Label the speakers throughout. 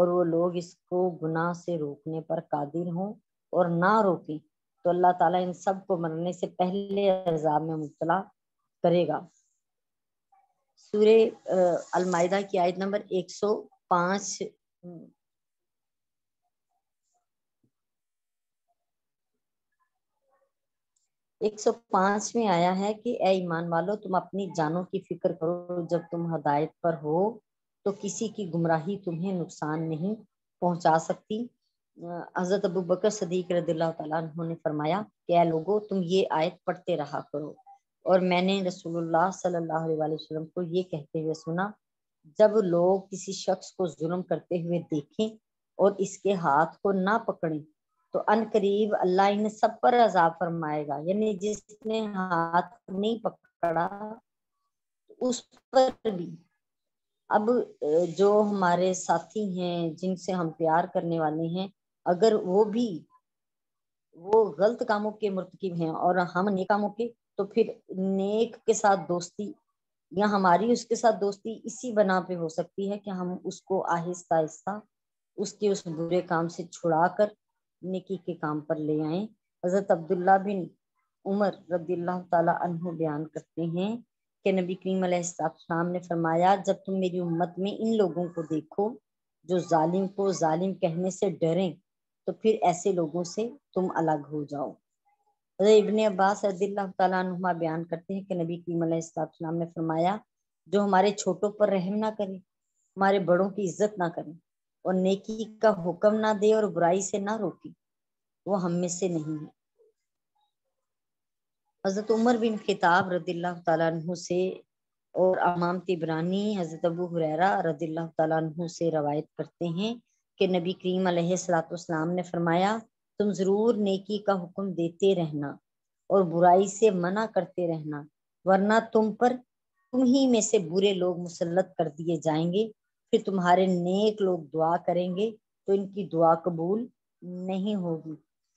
Speaker 1: اور وہ لوگ اس کو گناہ سے روکنے پر قادر ہوں اور نہ روکیں تو اللہ تعالیٰ ان سب کو مرنے سے پہلے عذاب میں مبتلا کرے گا۔ سورہ المائدہ کی آیت نمبر 105 105 میں آیا ہے کہ اے ایمان والو تم اپنی جانوں کی فکر کرو، جب تم ہدایت پر ہو تو کسی کی گمراہی تمہیں نقصان نہیں پہنچا سکتی۔ حضرت ابوبکر صدیق رضی اللہ تعالیٰ عنہ نے فرمایا کہ اے لوگو تم یہ آیت پڑھتے رہا کرو، اور میں نے رسول اللہ صلی اللہ علیہ وسلم کو یہ کہتے ہوئے سنا، جب لوگ کسی شخص کو ظلم کرتے ہوئے دیکھیں اور اس کے ہاتھ کو نہ پکڑیں تو ان قریب اللہ ان سب پر عذاب فرمائے گا، یعنی جس نے ہاتھ نہیں پکڑا اس پر بھی۔ اب جو ہمارے ساتھی ہیں جن سے ہم پیار کرنے والے ہیں، اگر وہ غلط کاموں کے مرتکب ہیں اور ہم نیک کاموں کے، تو پھر نیک کے ساتھ دوستی یا ہماری اس کے ساتھ دوستی اسی بنا پہ ہو سکتی ہے کہ ہم اس کو آہستہ آہستہ اس کے اس برے کام سے چھڑا کر نیکی کے کام پر لے آئیں۔ حضرت عبداللہ بن عمر رضی اللہ تعالی عنہ بیان کرتے ہیں کہ نبی کریم علیہ السلام نے فرمایا، جب تم میری امت میں ان لوگوں کو دیکھو جو ظالم کو ظالم کہنے سے ڈریں تو پھر ایسے لوگوں سے تم الگ ہو جاؤ۔ ابن عباس رضی اللہ تعالیٰ عنہما بیان کرتے ہیں کہ نبی کریم علیہ السلام نے فرمایا، جو ہمارے چھوٹوں پر رحم نہ کرے، ہمارے بڑوں کی عزت نہ کرے اور نیکی کا حکم نہ دے اور برائی سے نہ روکے، وہ ہم میں سے نہیں ہے۔ حضرت عمر بن خطاب رضی اللہ تعالیٰ عنہ سے اور امام طبرانی حضرت ابو ہریرہ رضی اللہ تعالیٰ عنہ سے روایت کرتے ہیں کہ نبی کریم علیہ الصلوۃ والسلام نے فرمایا، تم ضرور نیکی کا حکم دیتے رہنا اور برائی سے منع کرتے رہنا، ورنہ تم پر تم ہی میں سے برے لوگ مسلط کر دیے جائیں گے، پھر تمہارے نیک لوگ دعا کریں گے تو ان کی دعا قبول نہیں ہوگی۔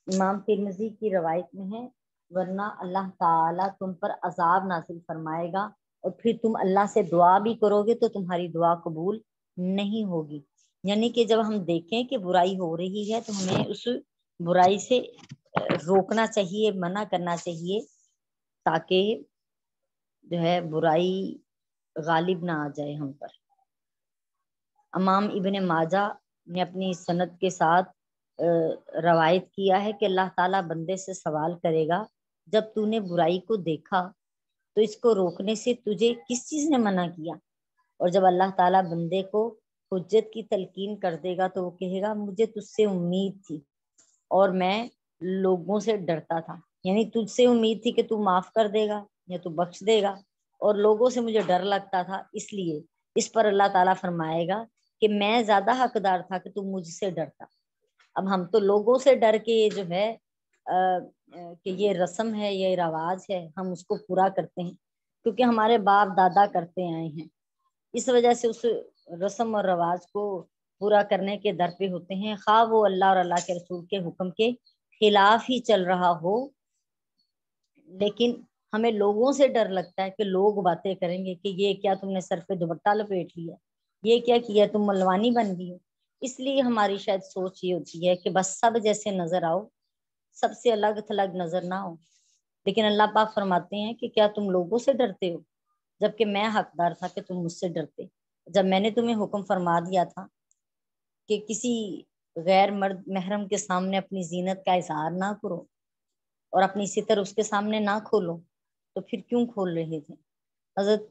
Speaker 1: امام ترمذی کی روایت میں ہے، ورنہ اللہ تعالیٰ تم پر عذاب نازل فرمائے گا اور پھر تم اللہ سے دعا بھی کرو گے تو تمہاری دعا قبول نہیں ہوگی۔ یعنی کہ جب ہم دیکھیں کہ برائی ہو رہی ہے تو ہمیں اس برائی سے روکنا چاہیے، منع کرنا چاہیے، تاکہ جو ہے برائی غالب نہ آ جائے ہم پر۔ امام ابن ماجہ نے اپنی سند کے ساتھ روایت کیا ہے کہ اللہ تعالیٰ بندے سے سوال کرے گا، جب تو نے برائی کو دیکھا تو اس کو روکنے سے تجھے کس چیز نے منع کیا؟ اور جب اللہ تعالیٰ بندے کو حجت کی تلقین کر دے گا تو وہ کہے گا، مجھے تجھ سے امید تھی اور میں لوگوں سے ڈرتا تھا، یعنی تجھ سے امید تھی کہ تو معاف کر دے گا یا تو بخش دے گا، اور لوگوں سے مجھے ڈر لگتا تھا، اس لیے اس پر اللہ تعالیٰ فرمائے گا کہ میں زیادہ حقدار تھا کہ تم مجھ سے ڈرتا۔ اب ہم تو لوگوں سے ڈر کے جو ہے کہ یہ رسم ہے، یہ رواج ہے، ہم اس کو پورا کرتے ہیں کیونکہ ہمارے باپ دادا کرتے آئے ہیں، اس وجہ سے اس رسم اور رواج کو پورا کرنے کے در پہ ہوتے ہیں، خواہ وہ اللہ اور اللہ کے رسول کے حکم کے خلاف ہی چل رہا ہو۔ لیکن ہمیں لوگوں سے ڈر لگتا ہے کہ لوگ باتیں کریں گے کہ یہ کیا تم نے سر پہ دوپٹہ لپیٹ لیا، یہ کیا کیا تم ملوانی بن گئی ہو، اس لیے ہماری شاید سوچ یہ ہوتی ہے کہ بس سب جیسے نظر آؤ، سب سے الگ تھلگ نظر نہ ہو۔ لیکن اللہ پاک فرماتے ہیں کہ کیا تم لوگوں سے ڈرتے ہو جبکہ میں حقدار تھا کہ تم مجھ سے ڈرتے، جب میں نے تمہیں حکم فرما دیا تھا کہ کسی غیر مرد محرم کے سامنے اپنی زینت کا اظہار نہ کرو اور اپنی ستر اس کے سامنے نہ کھولو، تو پھر کیوں کھول رہے تھے؟ حضرت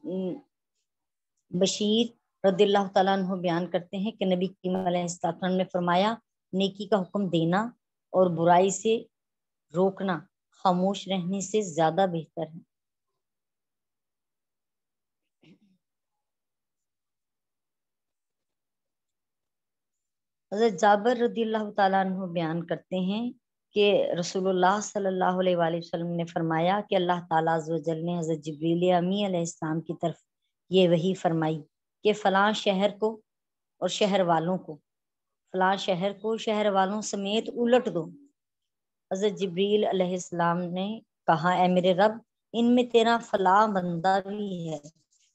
Speaker 1: بشیر رضی اللہ تعالیٰ عنہ بیان کرتے ہیں کہ نبی کریم علیہ السلام نے فرمایا، نیکی کا حکم دینا اور برائی سے روکنا خاموش رہنے سے زیادہ بہتر ہے۔ حضرت جابر رضی اللہ تعالیٰ عنہ بیان کرتے ہیں کہ رسول اللہ صلی اللہ علیہ وآلہ وسلم نے فرمایا کہ اللہ تعالیٰ عز و جل نے حضرت جبریل امی علیہ السلام کی طرف یہ وحی فرمائی کہ فلاں شہر کو اور شہر والوں کو، فلاں شہر کو شہر والوں سمیت الٹ دو۔ حضرت جبریل علیہ السلام نے کہا، اے میرے رب، ان میں تیرا فلاں بندہ بھی ہے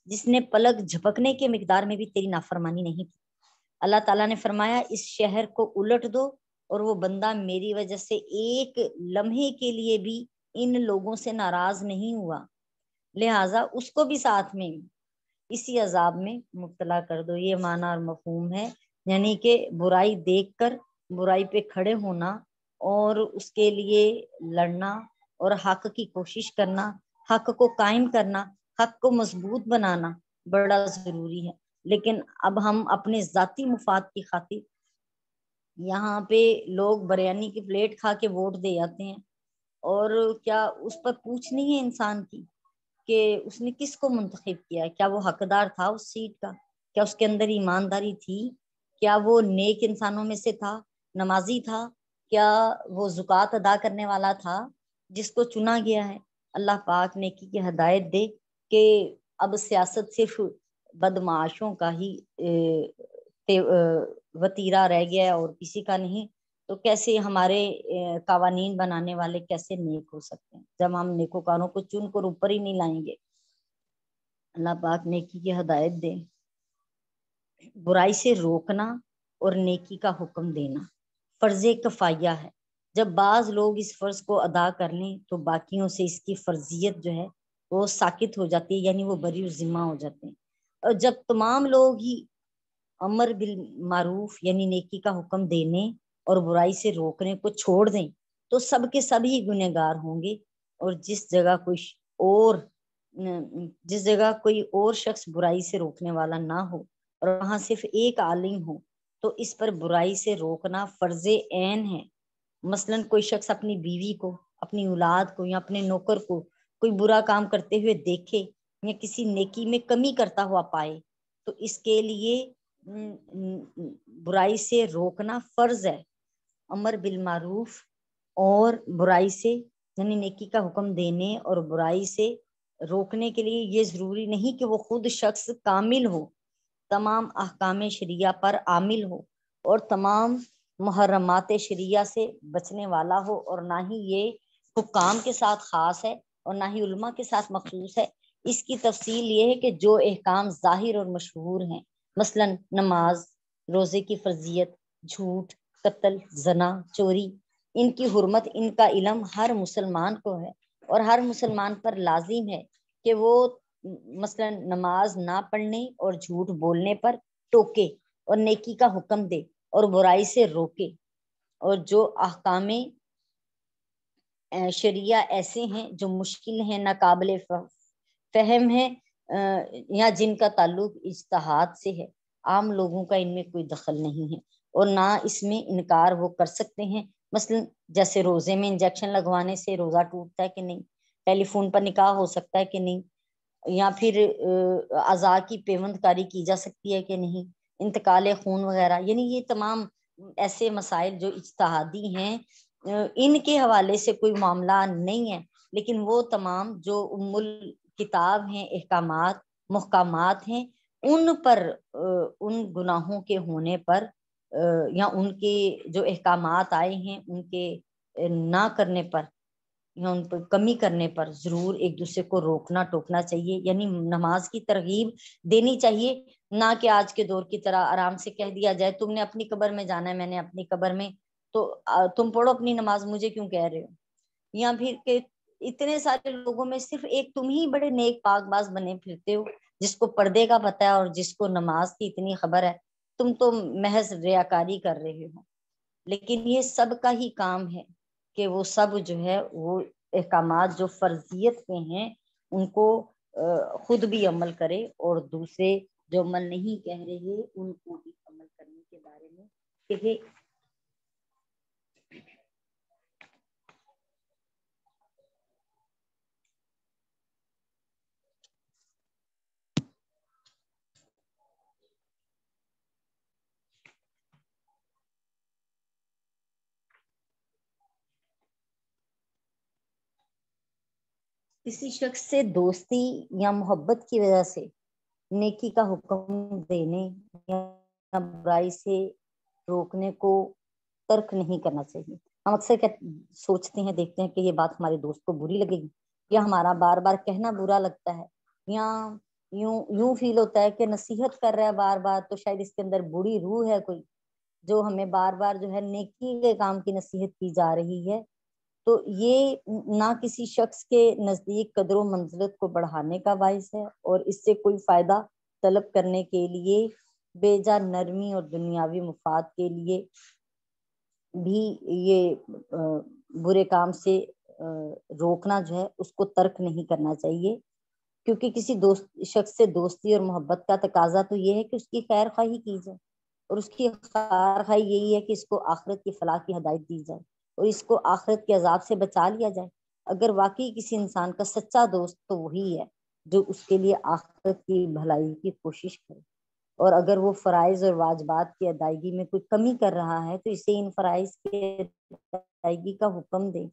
Speaker 1: جس نے پلک جھپکنے کے مقدار میں بھی تیری نافرمانی نہیں کی، اللہ تعالیٰ نے فرمایا اس شہر کو الٹ دو اور وہ بندہ میری وجہ سے ایک لمحے کے لیے بھی ان لوگوں سے ناراض نہیں ہوا، لہٰذا اس کو بھی ساتھ میں اسی عذاب میں مبتلا کر دو۔ یہ معنی اور مفہوم ہے، یعنی کہ برائی دیکھ کر برائی پہ کھڑے ہونا اور اس کے لیے لڑنا اور حق کی کوشش کرنا، حق کو قائم کرنا، حق کو مضبوط بنانا بڑا ضروری ہے۔ لیکن اب ہم اپنے ذاتی مفاد کی خاطر یہاں پہ لوگ بریانی کی پلیٹ کھا کے ووٹ دے جاتے ہیں، اور کیا اس پر پوچھ نہیں ہے انسان کی کہ اس نے کس کو منتخب کیا ہے، کیا وہ حقدار تھا اس سیٹ کا، کیا اس کے اندر ایمانداری تھی، کیا وہ نیک انسانوں میں سے تھا، نمازی تھا، کیا وہ زکوٰۃ ادا کرنے والا تھا جس کو چنا گیا ہے۔ اللہ پاک نیکی کی ہدایت دے کہ اب سیاست صرف بدمعاشوں کا ہی وتیرہ رہ گیا ہے اور کسی کا نہیں، تو کیسے ہمارے قوانین بنانے والے کیسے نیک ہو سکتے ہیں جب ہم نیکوکاروں کو چن کر اوپر ہی نہیں لائیں گے۔ اللہ پاک نیکی کی ہدایت دے۔ برائی سے روکنا اور نیکی کا حکم دینا فرض کفایہ ہے۔ جب بعض لوگ اس فرض کو ادا کر لیں تو باقیوں سے اس کی فرضیت جو ہے وہ ساقط ہو جاتی ہے، یعنی وہ بری الذمہ ہو جاتے ہیں۔ اور جب تمام لوگ ہی امر بالمعروف یعنی نیکی کا حکم دینے اور برائی سے روکنے کو چھوڑ دیں تو سب کے سب ہی گنہگار ہوں گے، اور جس جگہ کوئی اور شخص برائی سے روکنے والا نہ ہو اور وہاں صرف ایک عالم ہو تو اس پر برائی سے روکنا فرض عین ہے۔ مثلاً کوئی شخص اپنی بیوی کو، اپنی اولاد کو یا اپنے نوکر کو کوئی برا کام کرتے ہوئے دیکھے یا کسی نیکی میں کمی کرتا ہوا پائے تو اس کے لیے برائی سے روکنا فرض ہے۔ امر بالمعروف اور برائی سے یعنی نیکی کا حکم دینے اور برائی سے روکنے کے لیے یہ ضروری نہیں کہ وہ خود شخص کامل ہو، تمام احکام شریعہ پر عامل ہو اور تمام محرمات شریعہ سے بچنے والا ہو، اور نہ ہی یہ حکام کے ساتھ خاص ہے اور نہ ہی علماء کے ساتھ مخصوص ہے۔ اس کی تفصیل یہ ہے کہ جو احکام ظاہر اور مشہور ہیں، مثلاً نماز، روزے کی فرضیت، جھوٹ، قتل، زنا، چوری، ان کی حرمت، ان کا علم ہر مسلمان کو ہے، اور ہر مسلمان پر لازم ہے کہ وہ مثلاً نماز نہ پڑھنے اور جھوٹ بولنے پر ٹوکے اور نیکی کا حکم دے اور برائی سے روکے، اور جو احکام شریعہ ایسے ہیں جو مشکل ہیں، ناقابل فہم ہیں، یا جن کا تعلق اجتہاد سے ہے، عام لوگوں کا ان میں کوئی دخل نہیں ہے اور نہ اس میں انکار وہ کر سکتے ہیں۔ مثلا جیسے روزے میں انجیکشن لگوانے سے روزہ ٹوٹتا ہے کہ نہیں، ٹیلی فون پر نکاح ہو سکتا ہے کہ نہیں، یا پھر اعضاء کی پیوند کاری کی جا سکتی ہے کہ نہیں، انتقال خون وغیرہ، یعنی یہ تمام ایسے مسائل جو اجتہادی ہیں ان کے حوالے سے کوئی معاملہ نہیں ہے، لیکن وہ تمام جو ام الکتاب ہیں، احکامات محکمات ہیں، ان پر ان گناہوں کے ہونے پر یا ان کے جو احکامات آئے ہیں ان کے نہ کرنے پر یا ان پر کمی کرنے پر ضرور ایک دوسرے کو روکنا ٹوکنا چاہیے، یعنی نماز کی ترغیب دینی چاہیے، نہ کہ آج کے دور کی طرح آرام سے کہہ دیا جائے تم نے اپنی قبر میں جانا ہے، میں نے اپنی قبر میں، تو تم پڑھو اپنی نماز، مجھے کیوں کہہ رہے ہو۔ یا پھر کہ اتنے سارے لوگوں میں صرف ایک تم ہی بڑے نیک پاک باز بنے پھرتے ہو جس کو پردے کا پتہ ہے اور جس کو نماز کی اتنی خبر ہے، تم تو محض ریاکاری کر رہے ہو۔ لیکن یہ سب کا ہی کام ہے کہ وہ سب جو ہے وہ احکامات جو فرضیت کے ہیں ان کو خود بھی عمل کرے اور دوسرے جو عمل نہیں کہہ رہے ان کو بھی عمل کرنے کے بارے میں کہے۔ کسی شخص سے دوستی یا محبت کی وجہ سے نیکی کا حکم دینے یا برائی سے روکنے کو ترک نہیں کرنا چاہیے۔ ہم اکثر سوچتے ہیں، دیکھتے ہیں کہ یہ بات ہمارے دوست کو بری لگے گی، یا ہمارا بار بار کہنا برا لگتا ہے، یا
Speaker 2: یوں فیل ہوتا ہے کہ نصیحت کر رہا ہے بار بار، تو شاید اس کے اندر بری روح ہے کوئی، جو ہمیں بار بار جو ہے نیکی کے کام کی نصیحت کی جا رہی ہے۔ تو یہ نہ کسی شخص کے نزدیک قدر و منزلت کو بڑھانے کا باعث ہے، اور اس سے کوئی فائدہ طلب کرنے کے لیے بے جا نرمی اور دنیاوی مفاد کے لیے بھی یہ برے کام سے روکنا جو ہے اس کو ترک نہیں کرنا چاہیے، کیونکہ کسی شخص سے دوستی اور محبت کا تقاضا تو یہ ہے کہ اس کی خیر خواہی کی جائے، اور اس کی خیر خواہی یہی ہے کہ اس کو آخرت کی فلاح کی ہدایت دی جائے اور اس کو آخرت کے عذاب سے بچا لیا جائے۔ اگر واقعی کسی انسان کا سچا دوست تو وہی ہے جو اس کے لیے آخرت کی بھلائی کی کوشش کرے، اور اگر وہ فرائض اور واجبات کی ادائیگی میں کوئی کمی کر رہا ہے تو اسے ان فرائض کی ادائیگی کا حکم دے،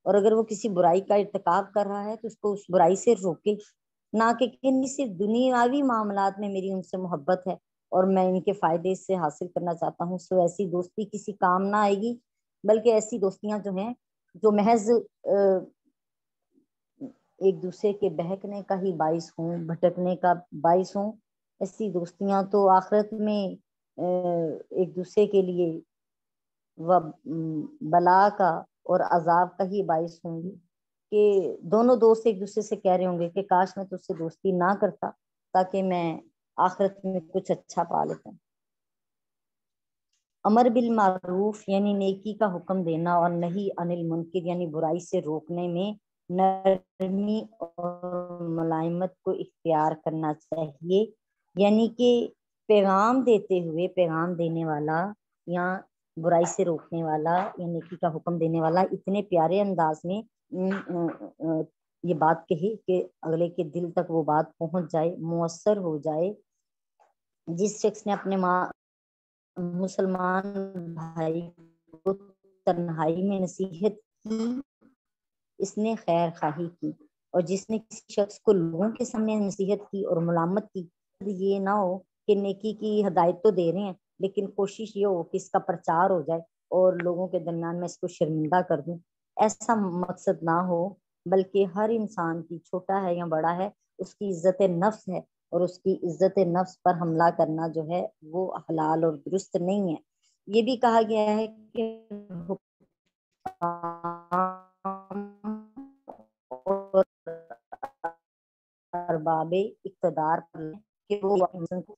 Speaker 2: اور اگر وہ کسی برائی کا ارتکاب کر رہا ہے تو اس کو اس برائی سے روکے، نہ کہ صرف دنیاوی معاملات میں میری ان سے محبت ہے اور میں ان کے فائدے سے حاصل کرنا چاہتا ہوں، سو ایسی دوستی کسی کام نہ آئے گی، بلکہ ایسی دوستیاں جو ہیں جو محض ایک دوسرے کے بہکنے کا ہی باعث ہوں، بھٹکنے کا باعث ہوں، ایسی دوستیاں تو آخرت میں ایک دوسرے کے لیے بلا کا اور عذاب کا ہی باعث ہوں گی، کہ دونوں دوست ایک دوسرے سے کہہ رہے ہوں گے کہ کاش میں تجھ سے دوستی نہ کرتا تاکہ میں آخرت میں کچھ اچھا پا لیتا۔ امر بالمعروف یعنی نیکی کا حکم دینا اور نہی عن المنکر یعنی برائی سے روکنے میں نرمی اور ملائمت کو اختیار کرنا چاہیے، یعنی کہ پیغام دیتے ہوئے پیغام دینے والا یا برائی سے روکنے والا یا نیکی کا حکم دینے والا اتنے پیارے انداز میں یہ بات کہی کہ اگلے کے دل تک وہ بات پہنچ جائے، مؤثر ہو جائے۔ جس شخص نے اپنے مسلمان بھائی کو تنہائی میں نصیحت کی اس نے خیر خواہی کی، اور جس نے کسی شخص کو لوگوں کے سامنے نصیحت کی اور ملامت کی، یہ نہ ہو کہ نیکی کی ہدایت تو دے رہے ہیں لیکن کوشش یہ ہو کہ اس کا پرچار ہو جائے اور لوگوں کے درمیان میں اس کو شرمندہ کر دوں، ایسا مقصد نہ ہو، بلکہ ہر انسان کی چھوٹا ہے یا بڑا ہے اس کی عزت نفس ہے، اور اس کی عزت نفس پر حملہ کرنا جو ہے وہ حلال اور درست نہیں ہے۔ یہ بھی کہا گیا ہے کہ ارباب اقتدار کہ وہ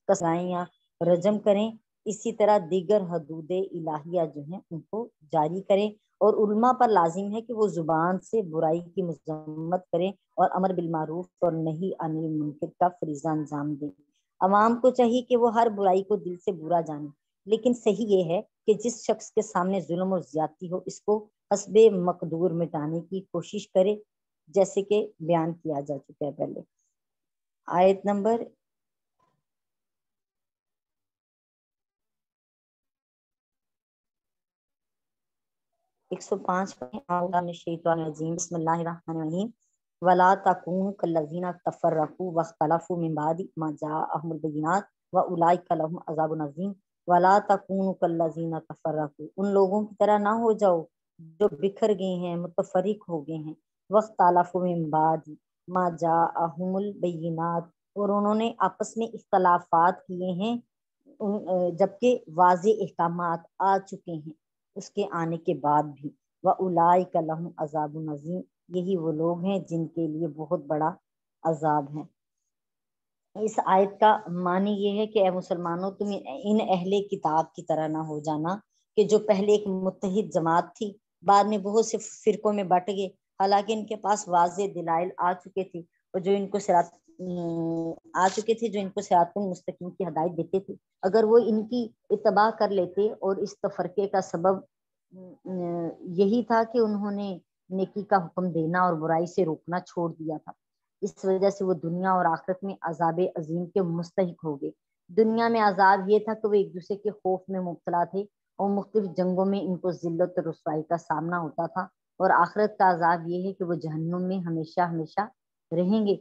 Speaker 2: کسائیں یا رجم کریں، اسی طرح دیگر حدود الہیہ جو ہیں ان کو جاری کریں، اور علماء پر لازم ہے کہ وہ زبان سے برائی کی مذمت کریں اور امر بالمعروف اور نہی عن المنکر کا فریضہ انجام دیں۔ عوام کو چاہیے کہ وہ ہر برائی کو دل سے برا جانے، لیکن صحیح یہ ہے کہ جس شخص کے سامنے ظلم اور زیادتی ہو اس کو حسب مقدور مٹانے کی کوشش کرے، جیسے کہ بیان کیا جا چکا ہے پہلے۔ آیت نمبر 105 بسم اللہ الرحمن الرحیم ولا تکونوا کالذین تفرقوا واختلفوا من بعد ما جاءهم البینات واولئک لهم عذاب عظیم۔ ولا تکونوا کالذین تفرقوا، ان لوگوں کی طرح نہ ہو جاؤ جو بکھر گئے ہیں، متفرق ہو گئے ہیں، واختلفوا من بعد ما جاءهم البینات، اور انہوں نے آپس میں اختلافات کیے ہیں جبکہ واضح احکامات آ چکے ہیں اس کے آنے کے بعد بھی۔ وَأُولَٰئِكَ لَهُمْ عَذَابٌ عَظِيمٌ، یہی وہ لوگ ہیں جن کے لیے بہت بڑا عذاب ہے۔ اس آیت کا معنی یہ ہے کہ اے مسلمانوں تم ان اہل کتاب کی طرح نہ ہو جانا کہ جو پہلے ایک متحد جماعت تھی، بعد میں بہت سے فرقوں میں بٹ گئے، حالانکہ ان کے پاس واضح دلائل آ چکے تھے اور جو ان کو صراط المستقیم کی ہدایت دیتے تھے۔ اگر وہ ان کی اتباع کر لیتے، اور اس تفرقے کا سبب یہی تھا کہ انہوں نے نیکی کا حکم دینا اور برائی سے روکنا چھوڑ دیا تھا، اس وجہ سے وہ دنیا اور آخرت میں عذاب عظیم کے مستحق ہو گئے۔ دنیا میں عذاب یہ تھا کہ وہ ایک دوسرے کے خوف میں مبتلا تھے اور مختلف جنگوں میں ان کو ذلت اور رسوائی کا سامنا ہوتا تھا، اور آخرت کا عذاب یہ ہے کہ وہ جہنم میں ہمیشہ ہمیشہ رہیں گے